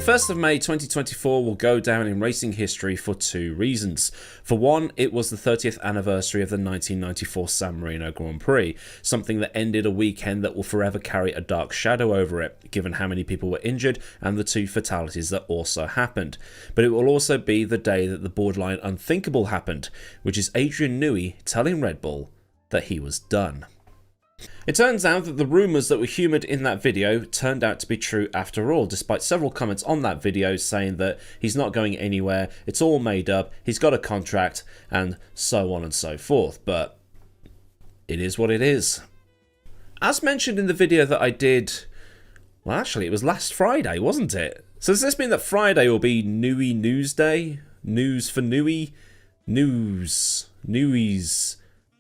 1st of May 2024 will go down in racing history for two reasons. For one, it was the 30th anniversary of the 1994 San Marino Grand Prix, something that ended a weekend that will forever carry a dark shadow over it, given how many people were injured and the two fatalities that also happened. But it will also be the day that the borderline unthinkable happened, which is Adrian Newey telling Red Bull that he was done. It turns out that the rumours that were humoured in that video turned out to be true after all, despite several comments on that video saying that he's not going anywhere, it's all made up, he's got a contract, and so on and so forth. But it is what it is. As mentioned in the video that I did, well actually it was last Friday, wasn't it? So does this mean that Friday will be Newey News Day? News for Newey? News. Newey's.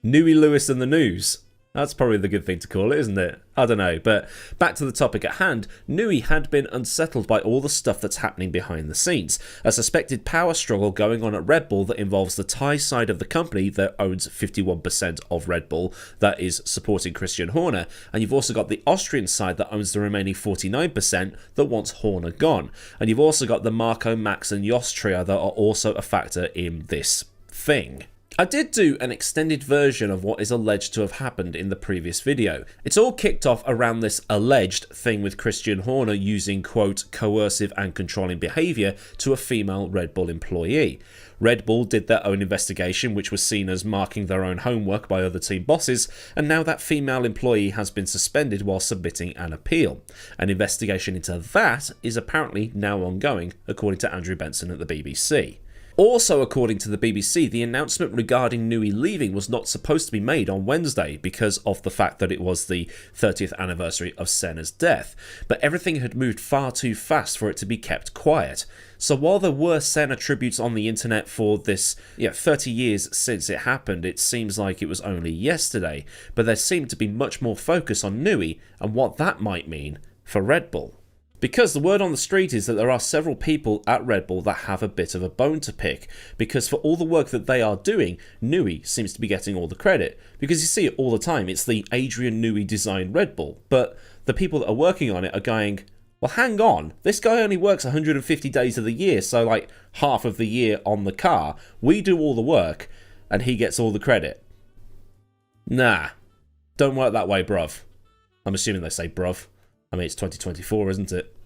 Newey Lewis and the News. That's probably the good thing to call it, isn't it? I don't know, but back to the topic at hand, Newey had been unsettled by all the stuff that's happening behind the scenes. A suspected power struggle going on at Red Bull that involves the Thai side of the company that owns 51% of Red Bull, that is supporting Christian Horner, and you've also got the Austrian side that owns the remaining 49% that wants Horner gone. And you've also got the Marco, Max and Jos trio that are also a factor in this thing. I did do an extended version of what is alleged to have happened in the previous video. It's all kicked off around this alleged thing with Christian Horner using, quote, coercive and controlling behaviour to a female Red Bull employee. Red Bull did their own investigation, which was seen as marking their own homework by other team bosses, and now that female employee has been suspended while submitting an appeal. An investigation into that is apparently now ongoing, according to Andrew Benson at the BBC. Also, according to the BBC, the announcement regarding Newey leaving was not supposed to be made on Wednesday because of the fact that it was the 30th anniversary of Senna's death, but everything had moved far too fast for it to be kept quiet. So while there were Senna tributes on the internet for this 30 years since it happened, it seems like it was only yesterday, but there seemed to be much more focus on Newey and what that might mean for Red Bull. Because the word on the street is that there are several people at Red Bull that have a bit of a bone to pick, because for all the work that they are doing, Newey seems to be getting all the credit. Because you see it all the time, it's the Adrian Newey designed Red Bull, but the people that are working on it are going, well hang on, this guy only works 150 days of the year, so like half of the year on the car, we do all the work, and he gets all the credit. Nah, don't work that way, bruv. I'm assuming they say bruv. I mean, it's 2024, isn't it?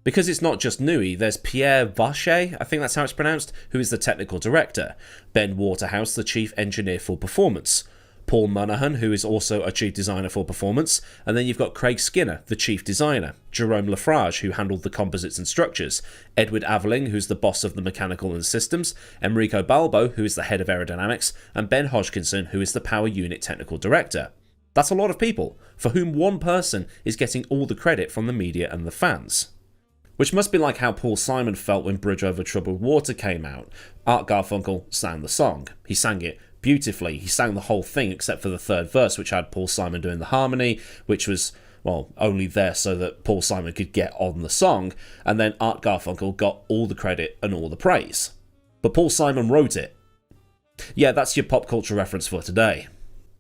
Because it's not just Newey, there's Pierre Vacher, I think that's how it's pronounced, who is the technical director, Ben Waterhouse, the chief engineer for performance, Paul Monahan, who is also a chief designer for performance, and then you've got Craig Skinner, the chief designer, Jerome Lafrage, who handled the composites and structures, Edward Aveling, who's the boss of the mechanical and systems, Enrico Balbo, who is the head of aerodynamics, and Ben Hodgkinson, who is the power unit technical director. That's a lot of people, for whom one person is getting all the credit from the media and the fans. Which must be like how Paul Simon felt when Bridge Over Troubled Water came out. Art Garfunkel sang the song. He sang it beautifully. He sang the whole thing except for the third verse, which had Paul Simon doing the harmony, which was, well, only there so that Paul Simon could get on the song, and then Art Garfunkel got all the credit and all the praise. But Paul Simon wrote it. Yeah, that's your pop culture reference for today.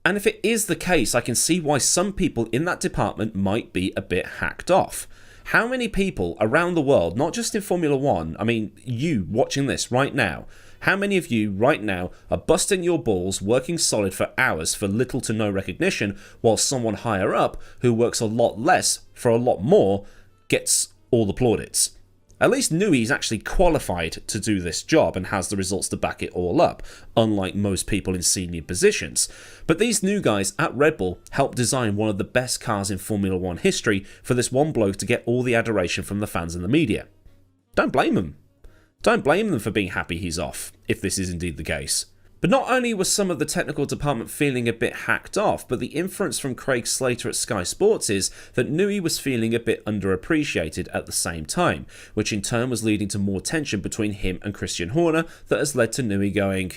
And if it is the case, I can see why some people in that department might be a bit hacked off. How many people around the world, not just in Formula 1, I mean you watching this right now, how many of you right now are busting your balls working solid for hours for little to no recognition, while someone higher up who works a lot less for a lot more gets all the plaudits? At least Newey is actually qualified to do this job and has the results to back it all up, unlike most people in senior positions. But these new guys at Red Bull helped design one of the best cars in Formula 1 history for this one bloke to get all the adoration from the fans and the media. Don't blame them. Don't blame them for being happy he's off, if this is indeed the case. But not only was some of the technical department feeling a bit hacked off, but the inference from Craig Slater at Sky Sports is that Newey was feeling a bit underappreciated at the same time, which in turn was leading to more tension between him and Christian Horner that has led to Newey going,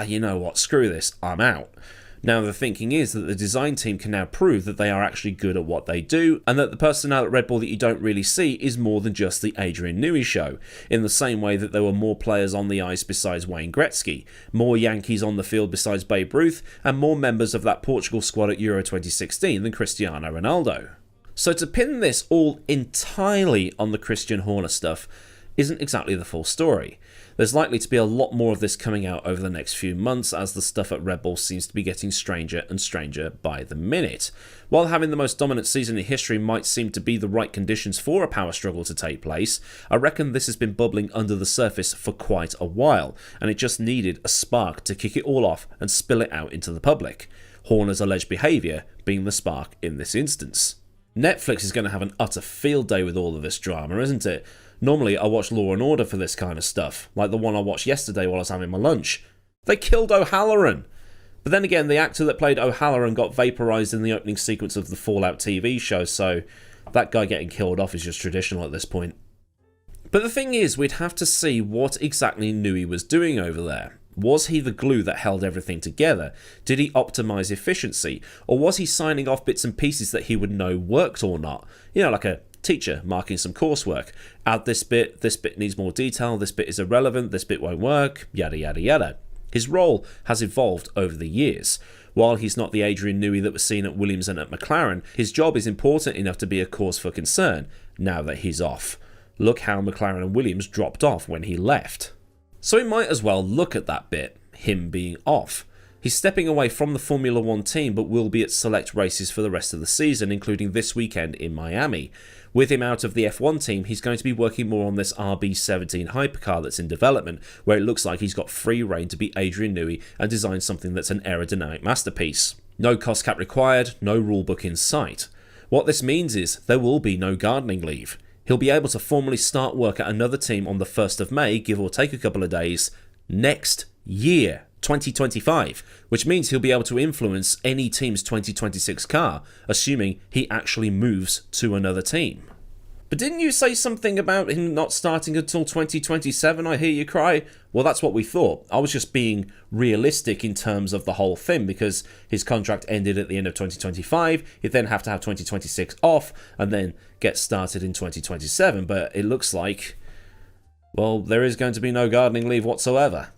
you know what, screw this, I'm out. Now the thinking is that the design team can now prove that they are actually good at what they do, and that the personnel at Red Bull that you don't really see is more than just the Adrian Newey show, in the same way that there were more players on the ice besides Wayne Gretzky, more Yankees on the field besides Babe Ruth, and more members of that Portugal squad at Euro 2016 than Cristiano Ronaldo. So to pin this all entirely on the Christian Horner stuff isn't exactly the full story. There's likely to be a lot more of this coming out over the next few months as the stuff at Red Bull seems to be getting stranger and stranger by the minute. While having the most dominant season in history might seem to be the right conditions for a power struggle to take place, I reckon this has been bubbling under the surface for quite a while, and it just needed a spark to kick it all off and spill it out into the public. Horner's alleged behaviour being the spark in this instance. Netflix is going to have an utter field day with all of this drama, isn't it? Normally I watch Law & Order for this kind of stuff, like the one I watched yesterday while I was having my lunch. They killed O'Halloran! But then again, the actor that played O'Halloran got vaporised in the opening sequence of the Fallout TV show, so that guy getting killed off is just traditional at this point. But the thing is, we'd have to see what exactly Newey was doing over there. Was he the glue that held everything together? Did he optimise efficiency? Or was he signing off bits and pieces that he would know worked or not? You know, like a teacher marking some coursework. Add this bit needs more detail, this bit is irrelevant, this bit won't work, yada yada yada. His role has evolved over the years. While he's not the Adrian Newey that was seen at Williams and at McLaren, his job is important enough to be a cause for concern now that he's off. Look how McLaren and Williams dropped off when he left. So we might as well look at that bit, him being off. He's stepping away from the Formula 1 team but will be at select races for the rest of the season, including this weekend in Miami. With him out of the F1 team, he's going to be working more on this RB17 hypercar that's in development, where it looks like he's got free rein to be Adrian Newey and design something that's an aerodynamic masterpiece. No cost cap required, no rulebook in sight. What this means is there will be no gardening leave. He'll be able to formally start work at another team on the 1st of May, give or take a couple of days, next year, 2025, which means he'll be able to influence any team's 2026 car, assuming he actually moves to another team. But didn't you say something about him not starting until 2027, I hear you cry? Well, that's what we thought. I was just being realistic in terms of the whole thing, because his contract ended at the end of 2025, he'd then have to have 2026 off, and then get started in 2027, but it looks like, well, there is going to be no gardening leave whatsoever.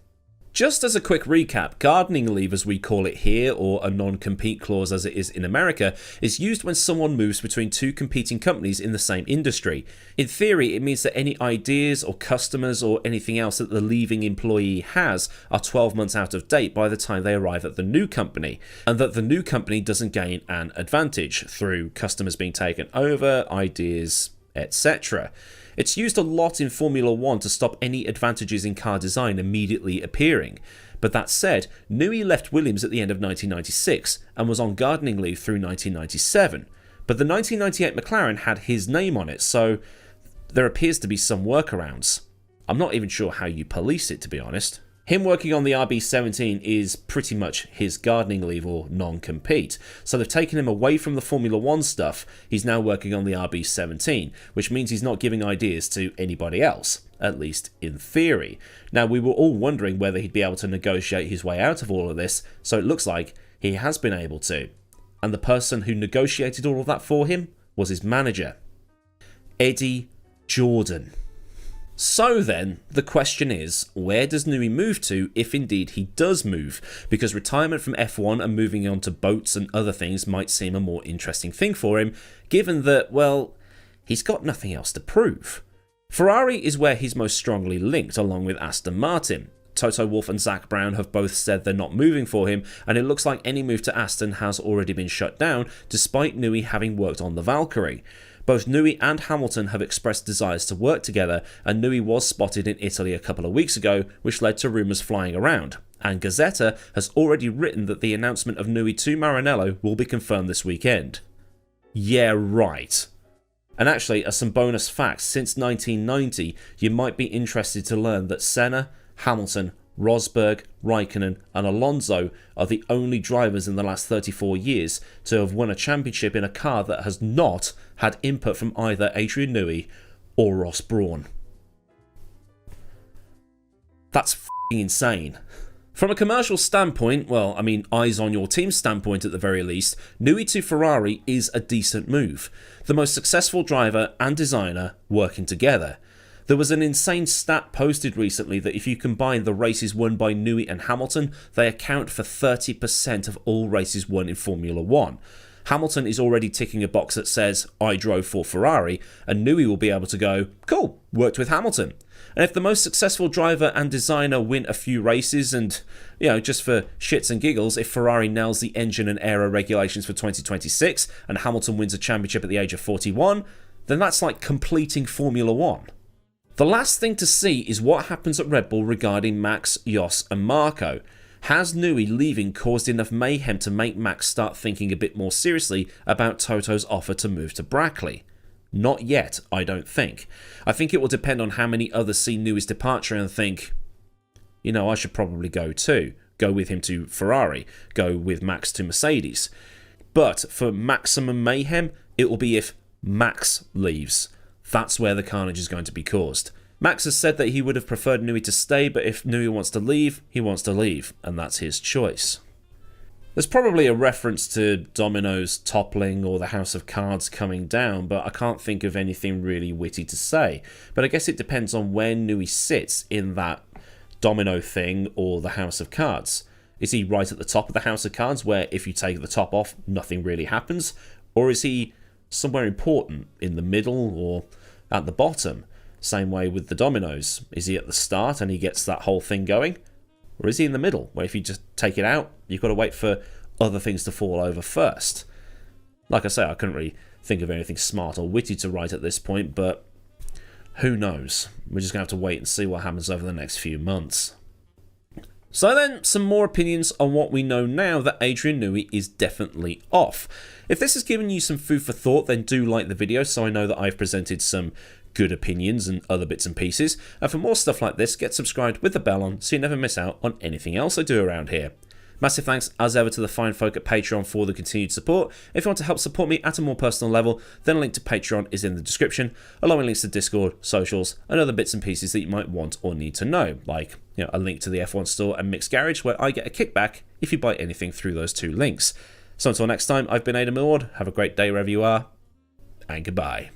Just as a quick recap, gardening leave as we call it here, or a non-compete clause as it is in America, is used when someone moves between two competing companies in the same industry. In theory, it means that any ideas or customers or anything else that the leaving employee has are 12 months out of date by the time they arrive at the new company, and that the new company doesn't gain an advantage through customers being taken over, ideas, etc. It's used a lot in Formula 1 to stop any advantages in car design immediately appearing. But that said, Newey left Williams at the end of 1996 and was on gardening leave through 1997. But the 1998 McLaren had his name on it, so there appears to be some workarounds. I'm not even sure how you police it, to be honest. Him working on the RB17 is pretty much his gardening leave or non-compete, so they've taken him away from the Formula 1 stuff. He's now working on the RB17, which means he's not giving ideas to anybody else, at least in theory. Now, we were all wondering whether he'd be able to negotiate his way out of all of this, so it looks like he has been able to. And the person who negotiated all of that for him was his manager, Eddie Jordan. So then, the question is, where does Newey move to if indeed he does move? Because retirement from F1 and moving on to boats and other things might seem a more interesting thing for him, given that, well, he's got nothing else to prove. Ferrari is where he's most strongly linked, along with Aston Martin. Toto Wolff and Zak Brown have both said they're not moving for him, and it looks like any move to Aston has already been shut down, despite Newey having worked on the Valkyrie. Both Newey and Hamilton have expressed desires to work together, and Newey was spotted in Italy a couple of weeks ago, which led to rumours flying around. And Gazzetta has already written that the announcement of Newey to Maranello will be confirmed this weekend. Yeah, right. And actually, as some bonus facts, since 1990, you might be interested to learn that Senna, Hamilton, Rosberg, Raikkonen and Alonso are the only drivers in the last 34 years to have won a championship in a car that has not had input from either Adrian Newey or Ross Brawn. That's f***ing insane. From a commercial standpoint, well, I mean, eyes on your team standpoint at the very least, Newey to Ferrari is a decent move. The most successful driver and designer working together. There was an insane stat posted recently that if you combine the races won by Newey and Hamilton, they account for 30% of all races won in Formula 1. Hamilton is already ticking a box that says, I drove for Ferrari, and Newey will be able to go, cool, worked with Hamilton. And if the most successful driver and designer win a few races and, just for shits and giggles, if Ferrari nails the engine and aero regulations for 2026 and Hamilton wins a championship at the age of 41, then that's like completing Formula 1. The last thing to see is what happens at Red Bull regarding Max, Jos and Marco. Has Newey leaving caused enough mayhem to make Max start thinking a bit more seriously about Toto's offer to move to Brackley? Not yet, I don't think. I think it will depend on how many others see Newey's departure and think, I should probably go too. Go with him to Ferrari. Go with Max to Mercedes. But for maximum mayhem, it will be if Max leaves. That's where the carnage is going to be caused. Max has said that he would have preferred Newey to stay, but if Newey wants to leave, he wants to leave, and that's his choice. There's probably a reference to dominoes toppling or the house of cards coming down, but I can't think of anything really witty to say. But I guess it depends on where Newey sits in that domino thing or the house of cards. Is he right at the top of the house of cards where if you take the top off, nothing really happens? Or is he somewhere important in the middle or at the bottom? Same way with the dominoes. Is he at the start and he gets that whole thing going? Or is he in the middle, where if you just take it out, you've got to wait for other things to fall over first? Like I say, I couldn't really think of anything smart or witty to write at this point, but who knows? We're just going to have to wait and see what happens over the next few months. So then, some more opinions on what we know now that Adrian Newey is definitely off. If this has given you some food for thought, then do like the video so I know that I've presented some good opinions and other bits and pieces. And for more stuff like this, get subscribed with the bell on so you never miss out on anything else I do around here. Massive thanks as ever to the fine folk at Patreon for the continued support. If you want to help support me at a more personal level, then a link to Patreon is in the description, along with links to Discord, socials, and other bits and pieces that you might want or need to know, like a link to the F1 store and Mixed Garage, where I get a kickback if you buy anything through those two links. So until next time, I've been AdmiralLaWind. Have a great day wherever you are, and goodbye.